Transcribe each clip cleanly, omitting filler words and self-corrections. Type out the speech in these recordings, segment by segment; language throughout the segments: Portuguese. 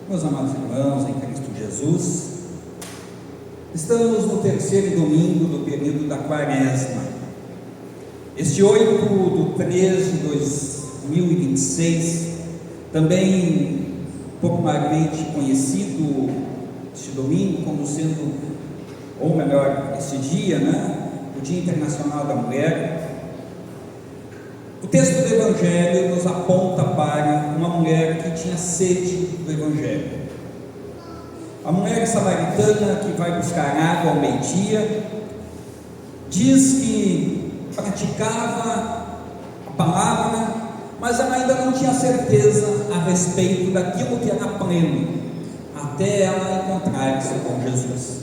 Meus amados irmãos em Cristo Jesus, estamos no terceiro domingo do período da Quaresma. Este 8/3 de 2026, também popularmente conhecido este domingo como sendo, ou melhor, este dia, o Dia Internacional da Mulher. O texto do Evangelho nos aponta para uma mulher que tinha sede do Evangelho. A mulher samaritana que vai buscar água ao meio-dia, diz que praticava a palavra, mas ela ainda não tinha certeza a respeito daquilo que era pleno, até ela encontrar-se com Jesus.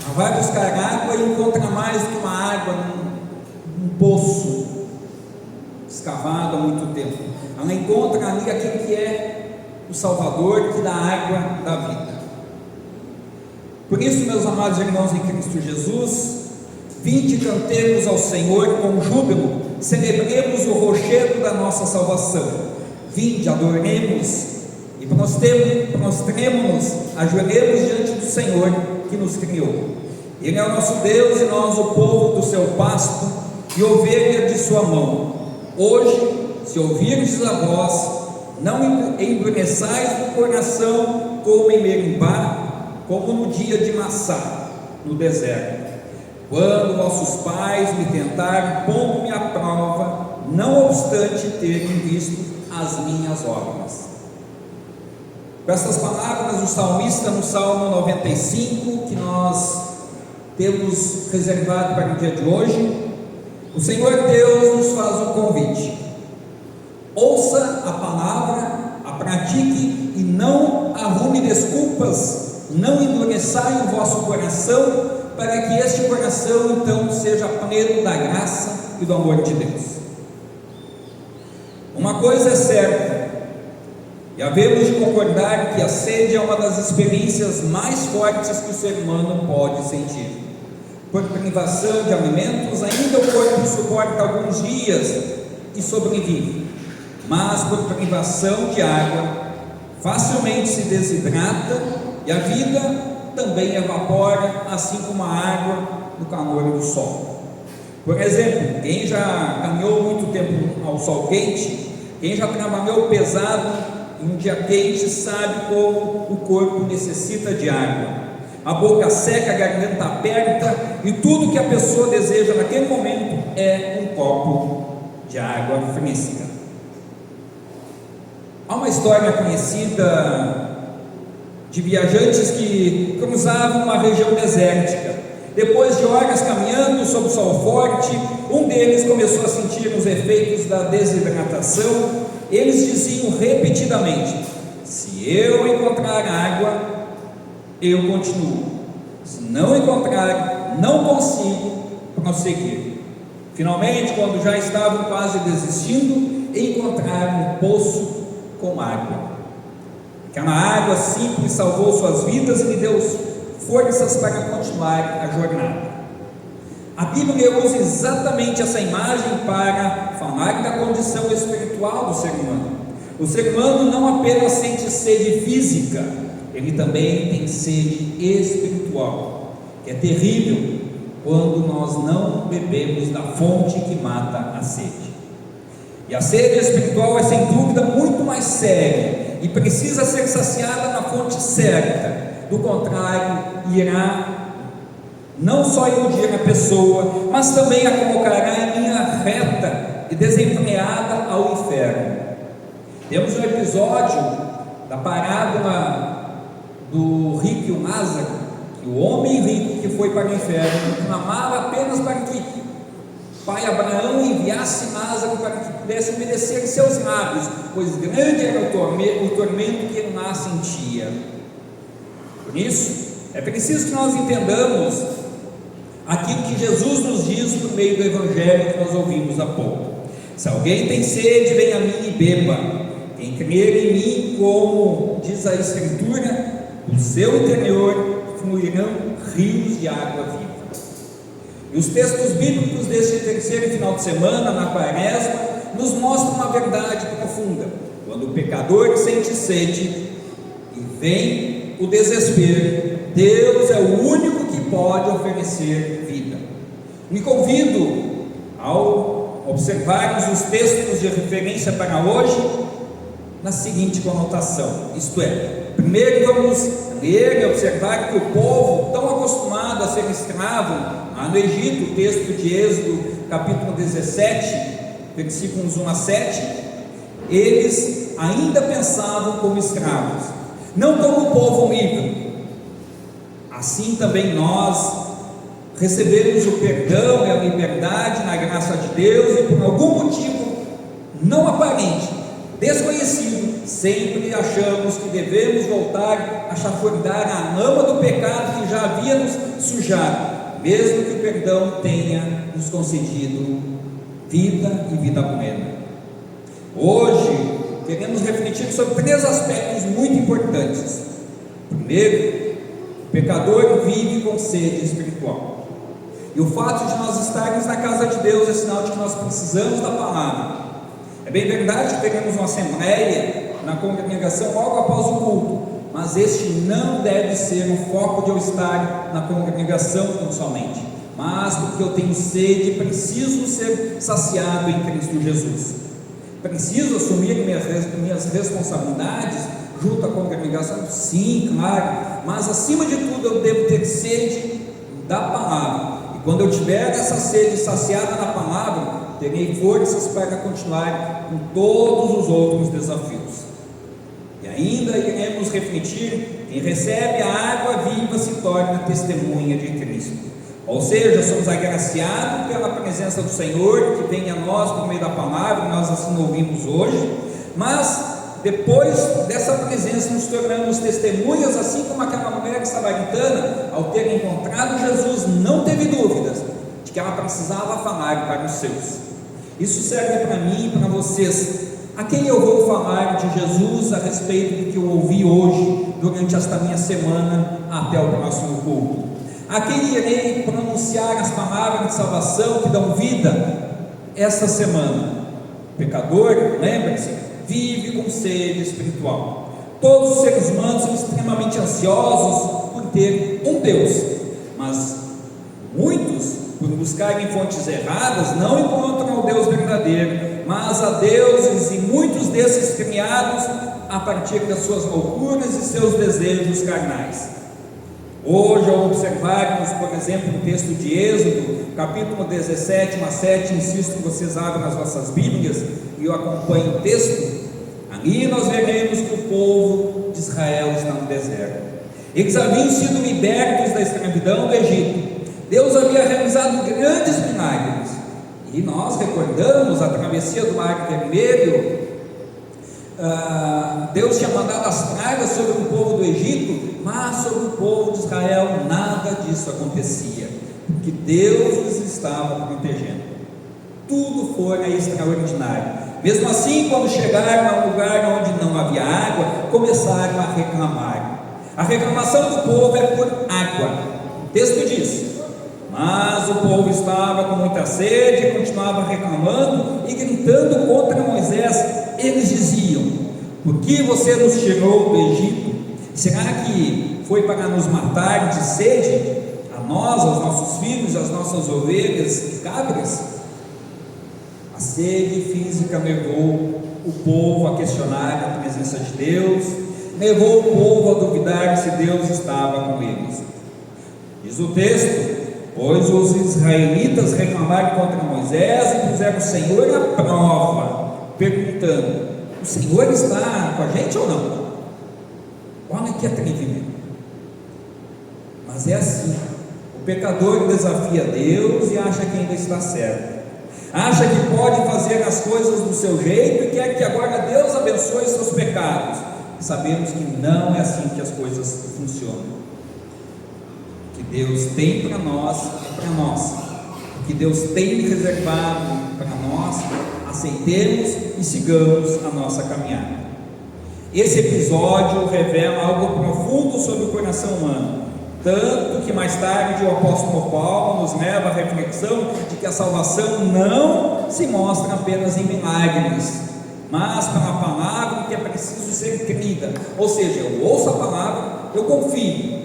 Ela vai buscar água e encontra mais do que uma água num poço escavado há muito tempo. Ela encontra ali aquele que é o Salvador, que dá água da vida. Por isso, meus amados irmãos em Cristo Jesus, vinde, cantemos ao Senhor com júbilo, celebremos o rochedo da nossa salvação. Vinde, adoremos e prostremo-nos, ajoelhemos diante do Senhor que nos criou. Ele é o nosso Deus e nós o povo do seu pasto e ovelha de sua mão. Hoje, se ouvirdes a voz, não endureçais o coração como em Meribá, como no dia de Massá, no deserto, quando nossos pais me tentaram, pondo-me à prova, não obstante terem visto as minhas obras. Com essas palavras, o salmista, no Salmo 95, que nós temos reservado para o dia de hoje, o Senhor Deus nos faz um convite: ouça a palavra, a pratique e não arrume desculpas, não endureçai o vosso coração, para que este coração então seja pleno da graça e do amor de Deus. Uma coisa é certa, e havemos de concordar que a sede é uma das experiências mais fortes que o ser humano pode sentir. Por privação de alimentos, ainda o corpo suporta alguns dias e sobrevive, mas por privação de água, facilmente se desidrata e a vida também evapora, assim como a água no calor do sol. Por exemplo, quem já caminhou muito tempo ao sol quente, quem já trabalhou pesado em um dia quente, sabe como o corpo necessita de água. A boca seca, a garganta aperta, e tudo que a pessoa deseja naquele momento é um copo de água fresca. Há uma história conhecida de viajantes que cruzavam uma região desértica. Depois de horas caminhando sob o sol forte, um deles começou a sentir os efeitos da desidratação. Eles diziam repetidamente: se eu encontrar água, eu continuo; se não encontrar, não consigo prosseguir. Finalmente, quando já estavam quase desistindo, encontraram um poço com água. Aquela água simples salvou suas vidas e lhe deu forças para continuar a jornada. A Bíblia usa exatamente essa imagem para falar da condição espiritual do ser humano. O ser humano não apenas sente sede física, ele também tem sede espiritual, que é terrível quando nós não bebemos da fonte que mata a sede. E a sede espiritual é sem dúvida muito mais séria e precisa ser saciada na fonte certa. Do contrário, irá não só iludir a pessoa, mas também a colocará em linha reta e desenfreada ao inferno. Temos um episódio da parábola do rico e o Lázaro, que o homem rico que foi para o inferno clamava apenas para que pai Abraão enviasse Lázaro para que pudesse obedecer seus lábios, pois grande era o tormento que ele lá sentia. Por isso, é preciso que nós entendamos aquilo que Jesus nos diz por meio do Evangelho que nós ouvimos há pouco: se alguém tem sede, venha a mim e beba. Quem crer em mim, como diz a Escritura, do seu interior fluirão rios de água viva. E os textos bíblicos deste terceiro final de semana, na Quaresma, nos mostram uma verdade profunda: Quando o pecador sente sede e vem o desespero, Deus é o único que pode oferecer vida. Me convido, ao observarmos os textos de referência para hoje, na seguinte conotação, isto é, primeiro vamos ler e observar que o povo, tão acostumado a ser escravo lá no Egito, o texto de Êxodo, capítulo 17, versículos 1 a 7, eles ainda pensavam como escravos, não como povo livre. Assim também nós recebemos o perdão e a liberdade na graça de Deus, e por algum motivo não aparente, desconhecido, sempre achamos que devemos voltar a chafurdar a lama do pecado que já havia nos sujado, mesmo que o perdão tenha nos concedido vida e vida plena. Hoje queremos refletir sobre 3 aspectos muito importantes. Primeiro, o pecador vive com sede espiritual. E o fato de nós estarmos na casa de Deus é sinal de que nós precisamos da palavra. É bem verdade que teremos uma assembleia na congregação logo após o culto, mas este não deve ser o foco de eu estar na congregação tão somente, mas porque eu tenho sede e preciso ser saciado em Cristo Jesus. Preciso assumir minhas responsabilidades junto à congregação? Sim, claro, mas acima de tudo eu devo ter sede da palavra. Quando eu tiver essa sede saciada na palavra, terei forças para continuar com todos os outros desafios. E ainda iremos refletir: quem recebe a água viva se torna testemunha de Cristo. Ou seja, somos agraciados pela presença do Senhor, que vem a nós por meio da palavra, nós assim ouvimos hoje, mas depois dessa presença nos tornamos testemunhas, assim como aquela mulher samaritana, ao ter encontrado Jesus, não teve dúvidas de que ela precisava falar para os seus. Isso serve para mim e para vocês. A quem eu vou falar de Jesus a respeito do que eu ouvi hoje, durante esta minha semana, até o próximo culto? A quem irei pronunciar as palavras de salvação que dão vida esta semana? Pecador, lembre-se, vive com sede espiritual. Todos os seres humanos são extremamente ansiosos por ter um Deus, mas muitos, por buscarem fontes erradas, não encontram o Deus verdadeiro, mas a deuses, e muitos desses criados a partir das suas loucuras e seus desejos carnais. Hoje, ao observarmos, por exemplo, o texto de Êxodo, capítulo 17, 1 a 7, insisto que vocês abram as vossas Bíblias e eu acompanho o texto. Ali nós veremos que o povo de Israel está no deserto. Eles haviam sido libertos da escravidão do Egito. Deus havia realizado grandes milagres, e nós recordamos a travessia do Mar Vermelho. Deus tinha mandado as pragas sobre o povo do Egito, mas sobre o povo de Israel nada disso acontecia, porque Deus os estava protegendo. Tudo foi extraordinário. Mesmo assim, quando chegaram a um lugar onde não havia água, começaram a reclamar. A reclamação do povo é por água. O texto diz: mas o povo estava com muita sede, continuava reclamando e gritando contra Moisés. Eles diziam: por que você nos tirou do Egito? Será que foi para nos matar de sede? A nós, aos nossos filhos, às nossas ovelhas e cabras? A sede física levou o povo a questionar a presença de Deus, levou o povo a duvidar se Deus estava com eles. Diz o texto: pois os israelitas reclamaram contra Moisés e puseram o Senhor à prova, perguntando: o Senhor está com a gente ou não? Olha que atrevimento. Mas é assim: o pecador desafia Deus e acha que ainda está certo, acha que pode fazer as coisas do seu jeito e quer que agora Deus abençoe seus pecados. Sabemos que não é assim que as coisas funcionam. O que Deus tem para nós é para nós. O que Deus tem reservado para nós, aceitemos e sigamos a nossa caminhada. Esse episódio revela algo profundo sobre o coração humano, tanto que mais tarde o apóstolo Paulo nos leva à reflexão de que a salvação não se mostra apenas em milagres, mas pela palavra que é preciso ser crida, ou seja, eu ouço a palavra, eu confio.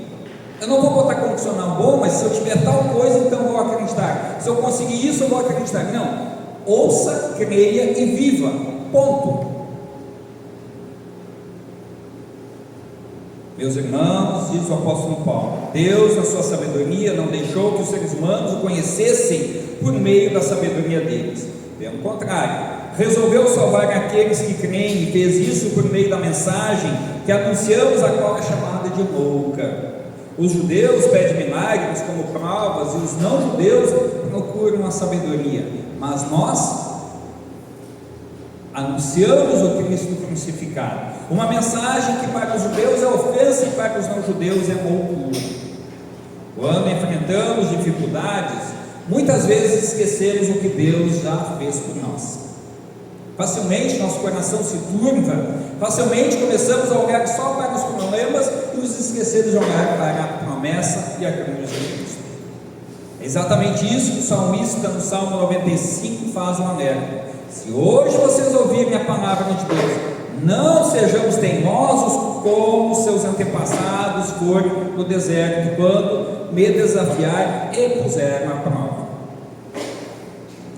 Eu não vou botar condicional bom, mas se eu tiver tal coisa, então eu vou acreditar. Se eu conseguir isso, eu vou acreditar. Não, ouça, creia e viva, ponto. Meus irmãos, diz o apóstolo Paulo, Deus, na sua sabedoria, não deixou que os seres humanos o conhecessem por meio da sabedoria deles. Pelo contrário, resolveu salvar aqueles que creem e fez isso por meio da mensagem que anunciamos, a qual é chamada de louca. Os judeus pedem milagres como provas e os não-judeus procuram a sabedoria, mas nós anunciamos o Cristo crucificado, uma mensagem que para os judeus é ofensa e para os não-judeus é loucura. Quando enfrentamos dificuldades, muitas vezes esquecemos o que Deus já fez por nós. Facilmente nosso coração se turva, facilmente começamos a olhar só para os problemas e nos esquecemos de olhar para a promessa e a cruz de Cristo. É exatamente isso que o salmista no Salmo 95 faz um alerta. Se hoje vocês ouvirem a palavra de Deus, não sejamos teimosos como seus antepassados foram no deserto, quando me desafiaram e puseram à prova.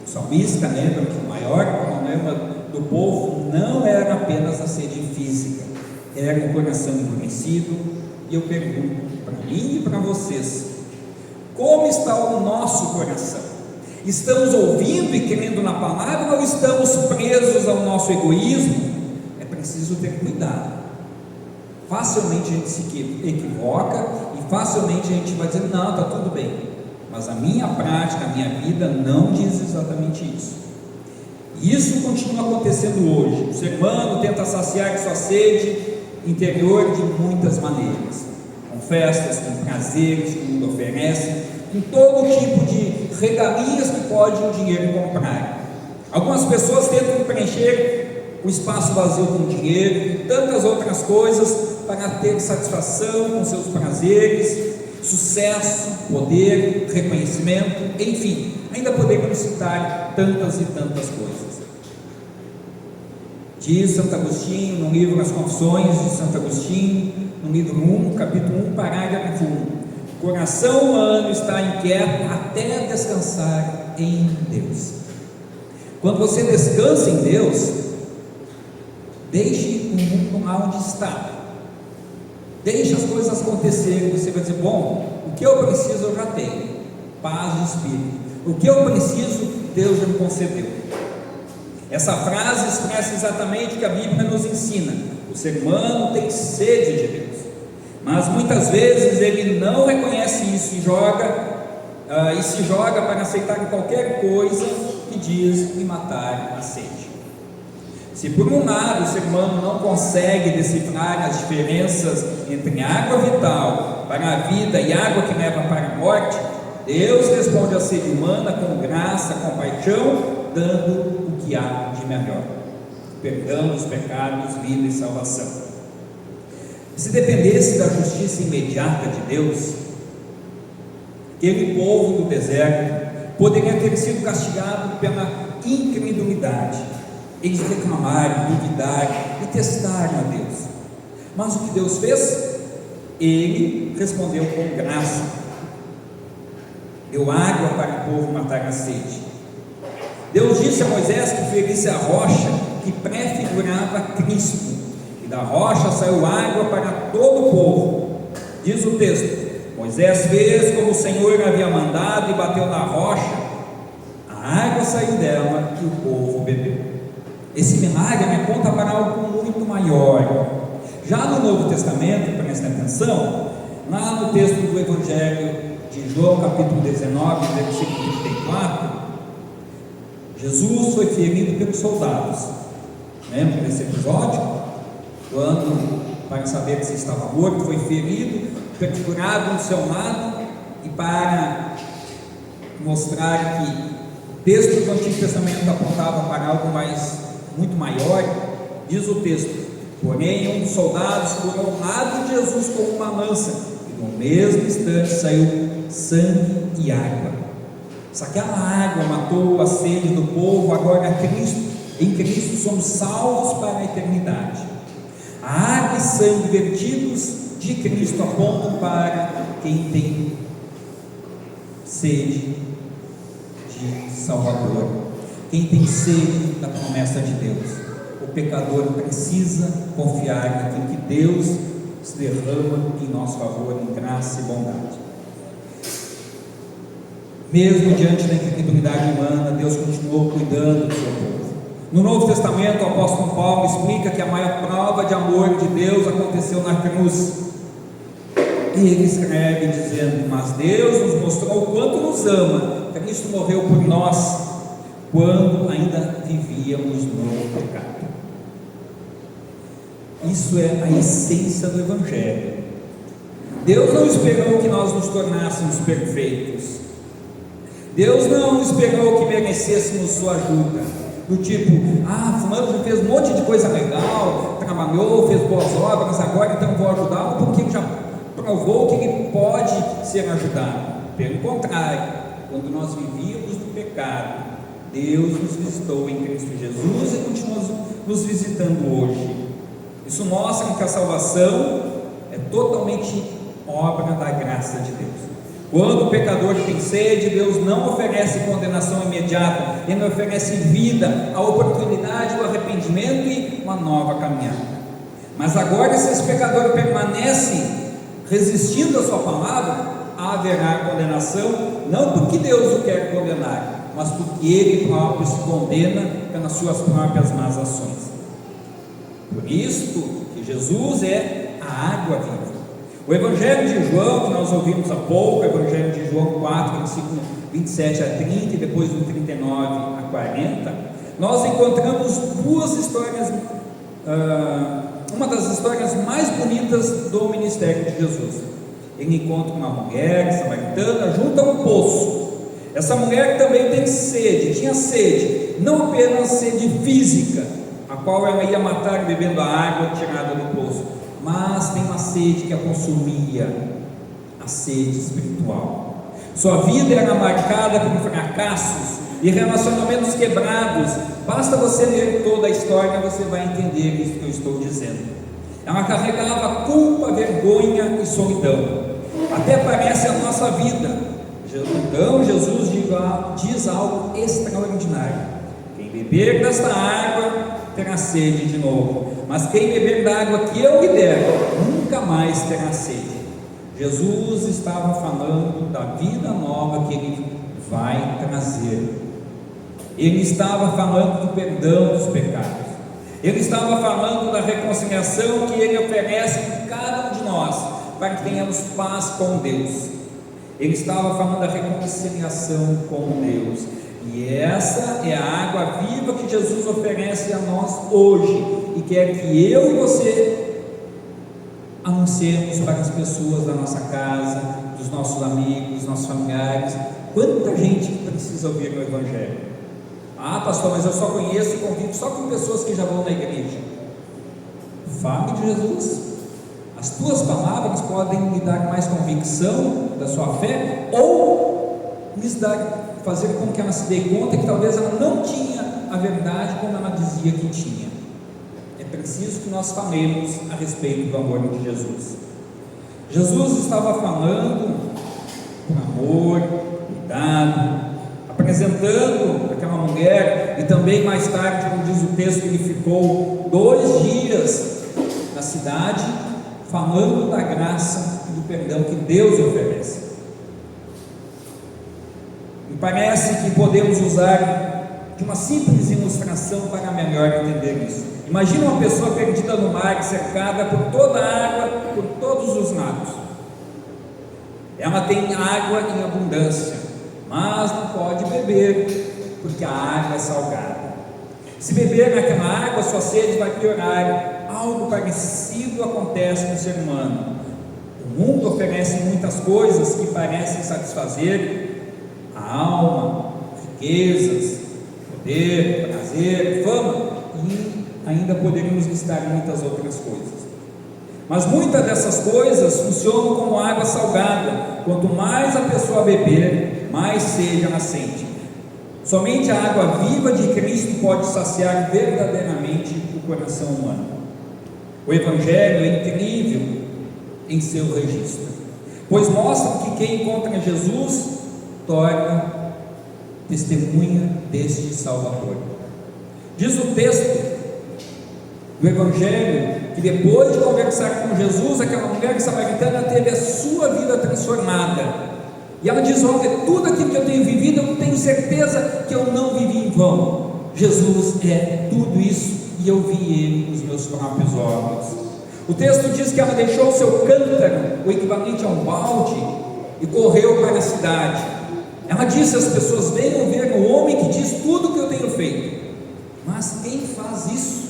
O salmista lembra que o maior problema do povo não era apenas a sede física, era um coração endurecido. E eu pergunto para mim e para vocês, como está o nosso coração? Estamos ouvindo e crendo na palavra ou estamos presos ao nosso egoísmo? É preciso ter cuidado. Facilmente a gente se equivoca e facilmente a gente vai dizer, não, está tudo bem, mas a minha prática, a minha vida não diz exatamente isso. Isso continua acontecendo hoje. O ser humano tenta saciar sua sede interior de muitas maneiras, com festas, com prazeres que o mundo oferece, com todo tipo de regalias que pode o dinheiro comprar. Algumas pessoas tentam preencher o espaço vazio com dinheiro e tantas outras coisas para ter satisfação com seus prazeres, sucesso, poder, reconhecimento, enfim, ainda podemos citar tantas e tantas coisas. Diz Santo Agostinho no livro As Confissões de Santo Agostinho, no livro 1, capítulo 1, parágrafo 1: o coração humano está inquieto até descansar em Deus. Quando você descansa em Deus, deixe o mundo lá onde está, deixe as coisas acontecerem. Você vai dizer, bom, o que eu preciso eu já tenho, paz de espírito, o que eu preciso Deus já me concedeu. Essa frase expressa exatamente o que a Bíblia nos ensina. O ser humano tem sede de Deus, mas muitas vezes ele não reconhece isso e se joga para aceitar qualquer coisa que diz e matar a sede. Se por um lado o ser humano não consegue decifrar as diferenças entre água vital para a vida e água que leva para a morte, Deus responde à sede humana com graça, compaixão, dando o que há de melhor: perdão dos pecados, vida e salvação. Se dependesse da justiça imediata de Deus, aquele povo do deserto poderia ter sido castigado pela incredulidade. Eles reclamaram, duvidaram e testaram a Deus. Mas o que Deus fez? Ele respondeu com graça, deu água para o povo matar a sede. Deus disse a Moisés que ferisse a rocha que prefigurava Cristo, e da rocha saiu água para todo o povo. Diz o texto: Moisés fez como o Senhor havia mandado e bateu na rocha, a água saiu dela e o povo bebeu. Esse milagre me aponta para algo muito maior. Já no Novo Testamento, prestem atenção, lá no texto do Evangelho de João, capítulo 19, versículo 34, Jesus foi ferido pelos soldados. Lembra desse episódio? Quando, para saber se estava morto, foi ferido, perfurado no seu lado, e para mostrar que o texto do Antigo Testamento apontava para algo muito maior, diz o texto: porém um dos soldados furou ao lado de Jesus com uma lança, e no mesmo instante saiu sangue e água. Se aquela água matou a sede do povo, agora em Cristo somos salvos para a eternidade. sangue vertidos de Cristo apontam para quem tem sede de Salvador, quem tem sede da promessa de Deus. O pecador precisa confiar em que Deus se derrama em nosso favor em graça e bondade. Mesmo diante da incredulidade humana, Deus continuou cuidando do seu povo. No Novo Testamento, o apóstolo Paulo explica que a maior prova de amor de Deus aconteceu na cruz. Ele escreve dizendo: mas Deus nos mostrou o quanto nos ama. Cristo morreu por nós quando ainda vivíamos no pecado. Isso é a essência do Evangelho. Deus não esperou que nós nos tornássemos perfeitos. Deus não esperou que merecêssemos sua ajuda, do tipo, fulano já fez um monte de coisa legal, trabalhou, fez boas obras, agora então vou ajudá-lo, porque ele já provou que ele pode ser ajudado. Pelo contrário, quando nós vivíamos no pecado, Deus nos visitou em Cristo Jesus e continua nos visitando hoje. Isso mostra que a salvação é totalmente obra da graça de Deus. Quando o pecador tem sede, Deus não oferece condenação imediata, Ele oferece vida, a oportunidade do arrependimento e uma nova caminhada. Mas agora, se esse pecador permanece resistindo à sua palavra, haverá condenação, não porque Deus o quer condenar, mas porque Ele próprio se condena pelas suas próprias más ações. Por isso que Jesus é a água viva. O Evangelho de João, que nós ouvimos há pouco, o Evangelho de João 4, versículo 27 a 30 e depois do 39 a 40, nós encontramos duas histórias, uma das histórias mais bonitas do ministério de Jesus. Ele encontra uma mulher samaritana junto a um poço. Essa mulher também tem sede, tinha sede, não apenas sede física, a qual ela ia matar bebendo a água tirada do poço, mas tem uma sede que a consumia, a sede espiritual. Sua vida era marcada por fracassos e relacionamentos quebrados. Basta você ler toda a história, você vai entender isso que eu estou dizendo. Ela carregava culpa, vergonha e solidão. Até parece a nossa vida. Então Jesus diz algo extraordinário: quem beber desta água terá sede de novo, mas quem beber da água que eu lhe der, nunca mais terá sede. Jesus estava falando da vida nova que Ele vai trazer. Ele estava falando do perdão dos pecados. Ele estava falando da reconciliação que Ele oferece por cada um de nós, para que tenhamos paz com Deus. Ele estava falando da reconciliação com Deus. E essa é a água viva que Jesus oferece a nós hoje, e quer que eu e você anunciemos para as pessoas da nossa casa, dos nossos amigos, dos nossos familiares. Quanta gente precisa ouvir o Evangelho. Pastor, mas eu só conheço e convivo só com pessoas que já vão na igreja. Fale de Jesus. As tuas palavras podem lhe dar mais convicção da sua fé, ou fazer com que ela se dê conta que talvez ela não tinha a verdade como ela dizia que tinha. É preciso que nós falemos a respeito do amor de Jesus. Jesus estava falando com amor, cuidado, apresentando aquela mulher, e também mais tarde, como diz o texto, ele ficou 2 dias na cidade, falando da graça e do perdão que Deus oferece. Me parece que podemos usar de uma simples ilustração para melhor entender isso. Imagina uma pessoa perdida no mar, cercada por toda a água, por todos os lados. Ela tem água em abundância, mas não pode beber, porque a água é salgada. Se beber naquela água, sua sede vai piorar. Algo parecido acontece com o ser humano. O mundo oferece muitas coisas que parecem satisfazer a alma, riquezas, poder, prazer, fama, e ainda poderíamos listar muitas outras coisas. Mas muitas dessas coisas funcionam como água salgada. Quanto mais a pessoa beber, mais sede ela sente. Somente a água viva de Cristo pode saciar verdadeiramente o coração humano. O Evangelho é incrível em seu registro, pois mostra que quem encontra Jesus torna testemunha deste Salvador. Diz o texto do Evangelho que depois de conversar com Jesus, aquela mulher samaritana teve a sua vida transformada. E ela diz: olha, tudo aquilo que eu tenho vivido, eu tenho certeza que eu não vivi em vão. Jesus é tudo isso e eu vi Ele com os meus próprios olhos. O texto diz que ela deixou o seu cântaro, o equivalente a um balde, e correu para a cidade. Ela disse às pessoas: venham ver o homem que diz tudo o que eu tenho feito. Mas quem faz isso?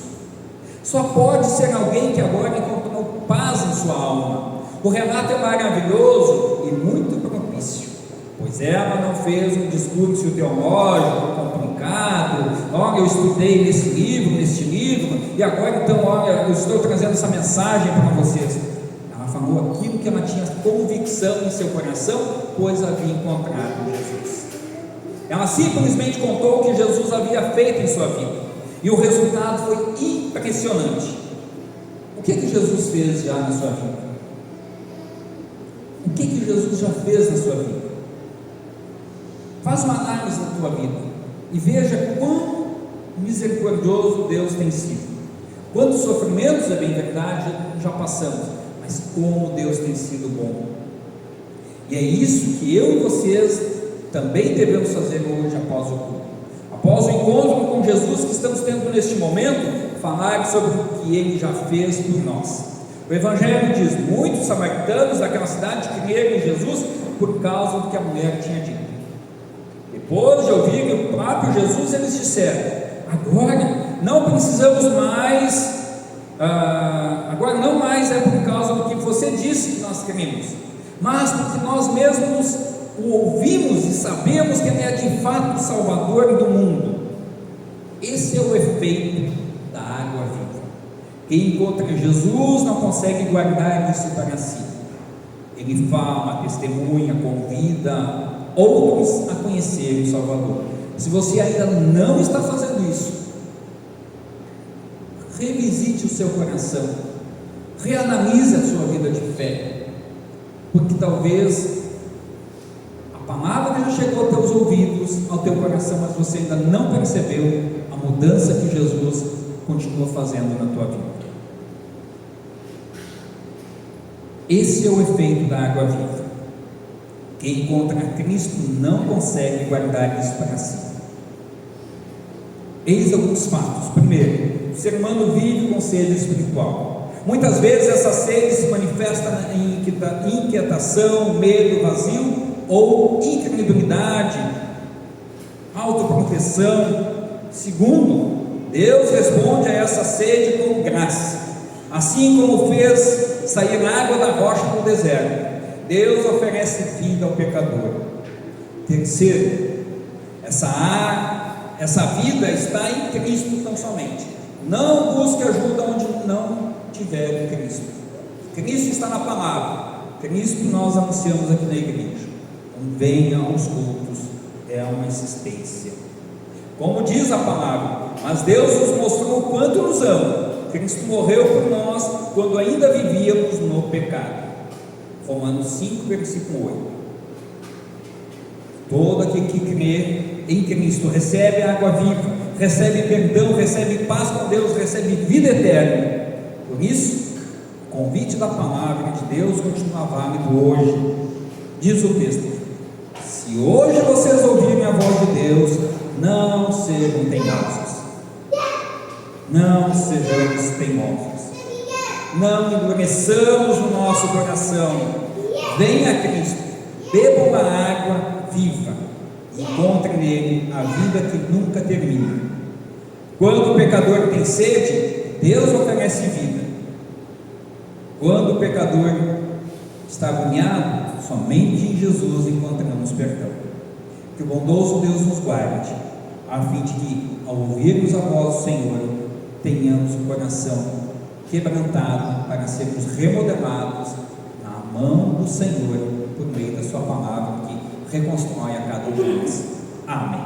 Só pode ser alguém que agora encontrou paz em sua alma. O relato é maravilhoso e muito propício, pois ela não fez um discurso teológico complicado. Olha, eu estudei neste livro, e agora então, olha, eu estou trazendo essa mensagem para vocês. Ela falou aquilo que ela tinha convicção em seu coração, pois havia encontrado Jesus. Ela simplesmente contou o que Jesus havia feito em sua vida, e o resultado foi impressionante. O que Jesus fez já na sua vida? O que Jesus já fez na sua vida? Faz uma análise da tua vida e veja quão misericordioso Deus tem sido. Quantos sofrimentos, é bem verdade, já passamos, mas como Deus tem sido bom. E é isso que eu e vocês também devemos fazer hoje após o culto. Após o encontro com Jesus que estamos tendo neste momento, falar sobre o que Ele já fez por nós. O Evangelho diz: muitos samaritanos daquela cidade creram em Jesus por causa do que a mulher tinha dito. Depois de ouvirem o próprio Jesus, eles disseram: agora não precisamos mais, agora não mais é por causa do que você disse que nós cremos, mas porque nós mesmos o ouvimos e sabemos que Ele é de fato o Salvador do mundo. Esse é o efeito da água viva. Quem encontra Jesus não consegue guardar isso para si. Ele fala, testemunha, convida outros a conhecer o Salvador. Se você ainda não está fazendo isso, revisite o seu coração, reanalise a sua vida de fé, porque talvez a palavra já chegou aos teus ouvidos, ao teu coração, mas você ainda não percebeu a mudança que Jesus continua fazendo na tua vida. Esse é o efeito da água viva. Quem encontra Cristo não consegue guardar isso para si. Eis alguns fatos. Primeiro, o ser humano vive com sede espiritual. Muitas vezes essa sede se manifesta em inquietação, medo, vazio ou incredulidade, autoproteção. Segundo, Deus responde a essa sede com graça, assim como fez sair água da rocha no deserto. Deus oferece vida ao pecador. Terceiro, essa vida está em Cristo tão somente. Não busque ajuda onde não tiver Cristo. Cristo está na palavra. Cristo nós anunciamos aqui na igreja. Então, venha aos cultos, é uma insistência. Como diz a palavra: mas Deus nos mostrou o quanto nos ama. Cristo morreu por nós quando ainda vivíamos no pecado. Romanos 5, versículo 8. Todo aquele que crê em Cristo recebe a água viva, recebe perdão, recebe paz com Deus, recebe vida eterna. Por isso, o convite da palavra de Deus continua válido hoje. Diz o texto: se hoje vocês ouvirem a voz de Deus, não sejam teimosos. Não sejamos teimosos. Não endureçamos o nosso coração. Venha a Cristo, beba uma água viva, encontre nele a vida que nunca termina. Quando o pecador tem sede, Deus oferece vida. Quando o pecador está agoniado, somente em Jesus encontramos perdão. Que o bondoso Deus nos guarde, a fim de que, ao ouvirmos a voz do Senhor, tenhamos o coração quebrantado para sermos remodelados na mão do Senhor, por meio da sua palavra que reconstrói a cada um de nós. Amém.